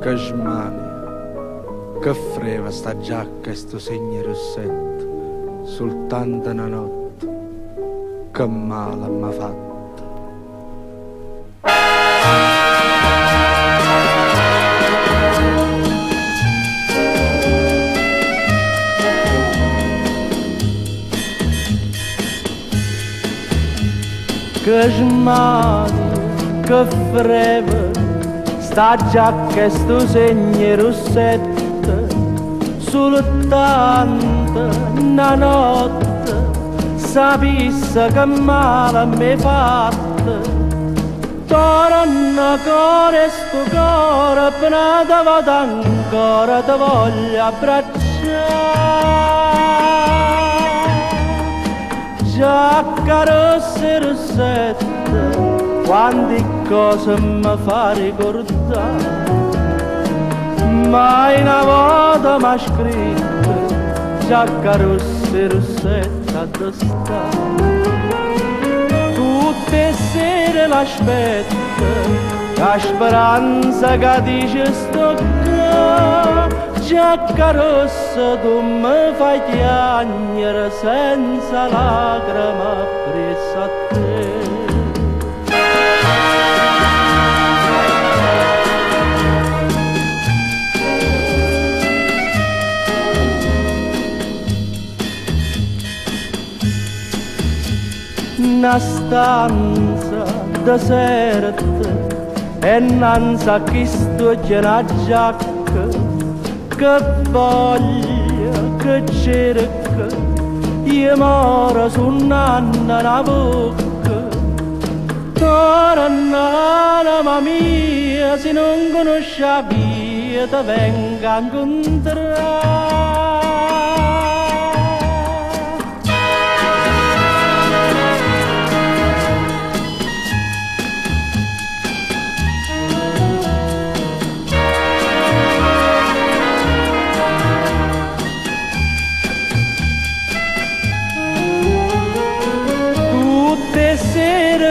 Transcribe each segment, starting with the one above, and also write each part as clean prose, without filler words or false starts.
che smania, che freva sta giacca e sto segno rossetto, soltanto una notte, che male m'ha fatto. Che smania, che freva sta giacca e sto segno rossetto, soltanto una notte sapesse che male m'hai fatto. Torna ancora sto cuore appena te vado ancora te voglio abbracciare. Giacca rossa e rossetta, quante cose mi fa ricordare. Mai una volta m'ha scritto, giacca rossa e rossetta da stare. Tutte sere l'aspetto, la speranza che dice sto qua. Giacca rossa tu mi fai piangere senza lacrime appresso a te. Una stanza deserta e innanzi a chi sto c'è una giacca che voglia, che cerca, io moro su una bocca. Torna anima mia, se non conosci la via, ti venga a incontrare.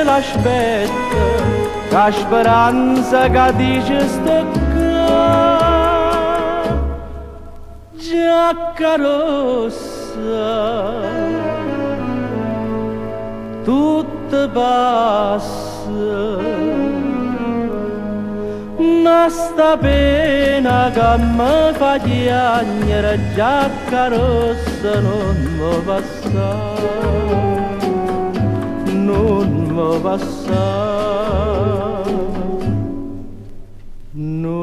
L'aspetto, la speranza che dice sto qua. Giacca rossa, tutto passa, ma sta pena che mi fa piangere, giacca rossa non mi passa. Non mi passa, non